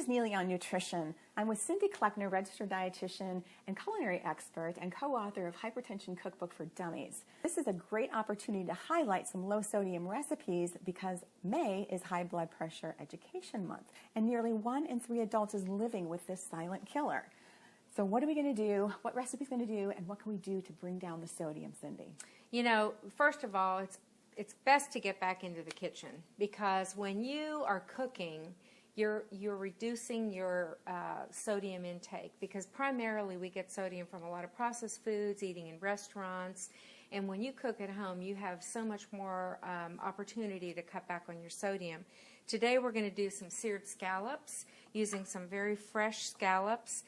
is Neily on nutrition. I'm with Cindy Kleckner, registered dietitian and culinary expert and co-author of Hypertension Cookbook for Dummies. This is a great opportunity to highlight some low-sodium recipes because May is High Blood Pressure Education Month, and nearly 1 in 3 adults is living with this silent killer. So what are we going to do? What recipe's going to do? And what can we do to bring down the sodium, Cindy? You know, first of all, it's best to get back into the kitchen, because when you are cooking, you're reducing your sodium intake, because primarily we get sodium from a lot of processed foods, eating in restaurants, and when you cook at home, you have so much more opportunity to cut back on your sodium. Today we're going to do some seared scallops using some very fresh scallops.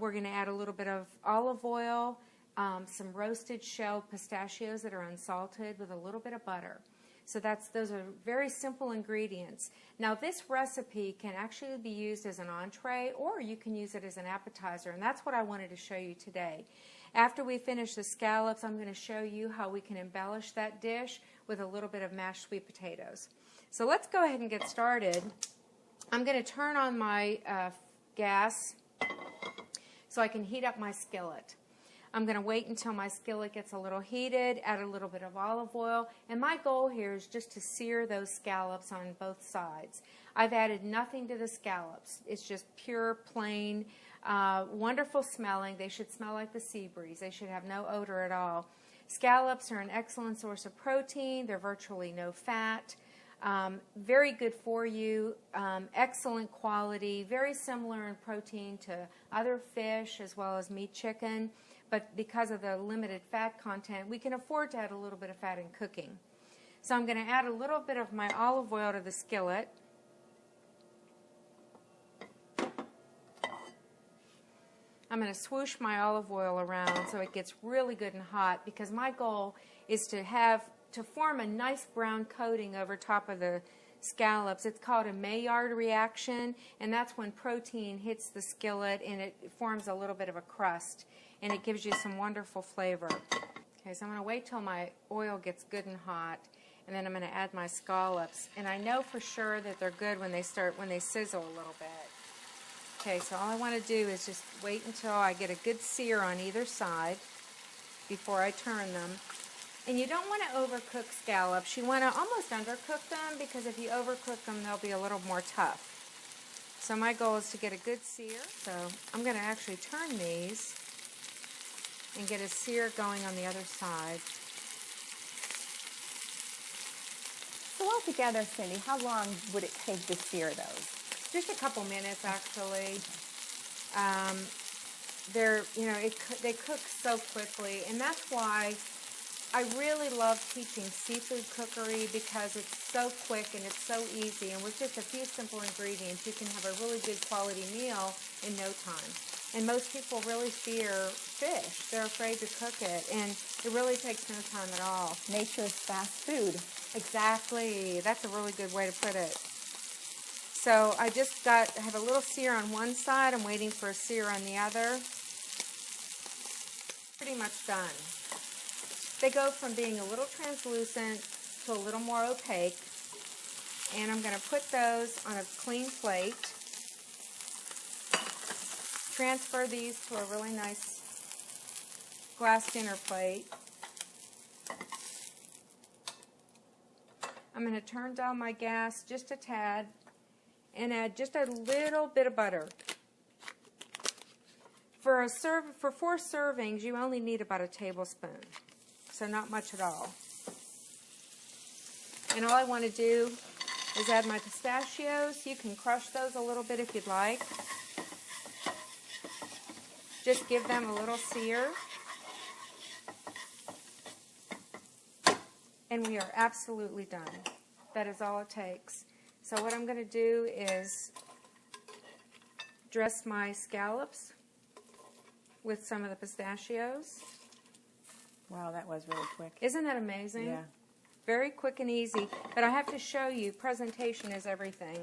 We're going to add a little bit of olive oil, some roasted shelled pistachios that are unsalted with a little bit of butter. So those are very simple ingredients. Now this recipe can actually be used as an entree, or you can use it as an appetizer, and that's what I wanted to show you today. After we finish the scallops, I'm going to show you how we can embellish that dish with a little bit of mashed sweet potatoes. So let's go ahead and get started. I'm going to turn on my gas so I can heat up my skillet. I'm going to wait until my skillet gets a little heated, add a little bit of olive oil, and my goal here is just to sear those scallops on both sides. I've added nothing to the scallops. It's just pure, plain, wonderful smelling. They should smell like the sea breeze. They should have no odor at all. Scallops are an excellent source of protein. They're virtually no fat. Very good for you, excellent quality, very similar in protein to other fish as well as meat, chicken, but because of the limited fat content, we can afford to add a little bit of fat in cooking. So I'm going to add a little bit of my olive oil to the skillet. I'm going to swoosh my olive oil around so it gets really good and hot, because my goal is to form a nice brown coating over top of the scallops. It's called a Maillard reaction, and that's when protein hits the skillet and it forms a little bit of a crust, and it gives you some wonderful flavor. Okay, so I'm going to wait till my oil gets good and hot, and then I'm going to add my scallops. And I know for sure that they're good when they sizzle a little bit. Okay, so all I want to do is just wait until I get a good sear on either side before I turn them. And you don't want to overcook scallops. You want to almost undercook them, because if you overcook them, they'll be a little more tough. So my goal is to get a good sear. So I'm going to actually turn these and get a sear going on the other side. So altogether, Cindy, how long would it take to sear those? Just a couple minutes, actually. They cook so quickly, and that's why I really love teaching seafood cookery, because it's so quick and it's so easy, and with just a few simple ingredients you can have a really good quality meal in no time. And most people really fear fish. They're afraid to cook it, and it really takes no time at all. Nature's fast food. Exactly. That's a really good way to put it. So I just have a little sear on one side. I'm waiting for a sear on the other. Pretty much done. They go from being a little translucent to a little more opaque, and I'm going to put those on a clean plate. Transfer these to a really nice glass dinner plate. I'm going to turn down my gas just a tad and add just a little bit of butter. For 4 servings, you only need about a tablespoon. So not much at all. And all I want to do is add my pistachios. You can crush those a little bit if you'd like. Just give them a little sear. And we are absolutely done. That is all it takes. So what I'm going to do is dress my scallops with some of the pistachios. Wow, that was really quick. Isn't that amazing? Yeah. Very quick and easy. But I have to show you, presentation is everything.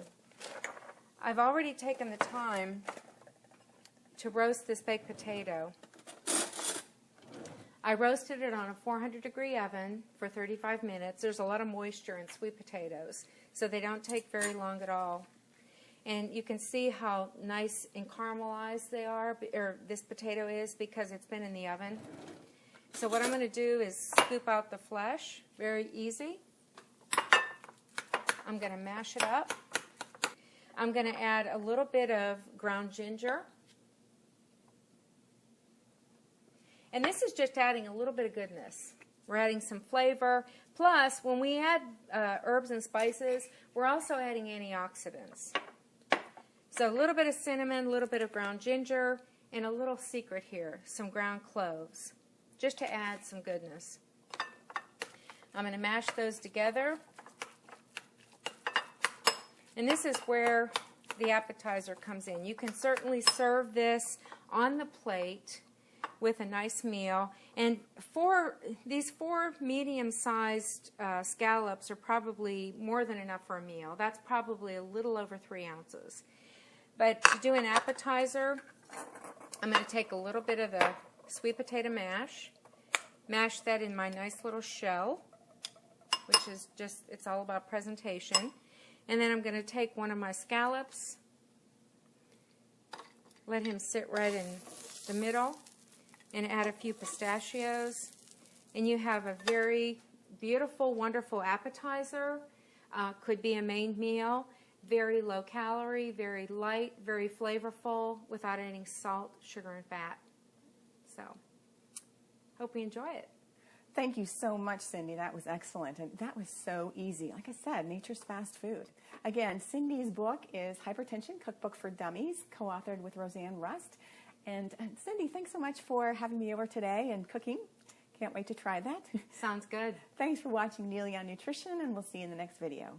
I've already taken the time to roast this baked potato. I roasted it on a 400-degree oven for 35 minutes. There's a lot of moisture in sweet potatoes, so they don't take very long at all. And you can see how nice and caramelized they are, or this potato is, because it's been in the oven. So what I'm going to do is scoop out the flesh. Very easy. I'm going to mash it up. I'm going to add a little bit of ground ginger. And this is just adding a little bit of goodness. We're adding some flavor. Plus, when we add herbs and spices, we're also adding antioxidants. So a little bit of cinnamon, a little bit of ground ginger, and a little secret here, some ground cloves, just to add some goodness. I'm going to mash those together. And this is where the appetizer comes in. You can certainly serve this on the plate with a nice meal. And these 4 medium-sized scallops are probably more than enough for a meal. That's probably a little over 3 ounces. But to do an appetizer, I'm going to take a little bit of the sweet potato mash that in my nice little shell, which is just, it's all about presentation. And then I'm going to take one of my scallops, let him sit right in the middle, and add a few pistachios. And you have a very beautiful, wonderful appetizer. Could be a main meal. Very low calorie, very light, very flavorful, without adding salt, sugar, and fat. So, hope you enjoy it. Thank you so much, Cindy. That was excellent. And that was so easy. Like I said, nature's fast food. Again, Cindy's book is Hypertension Cookbook for Dummies, co-authored with Roseanne Rust. And Cindy, thanks so much for having me over today and cooking. Can't wait to try that. Sounds good. Thanks for watching Neily on Nutrition, and we'll see you in the next video.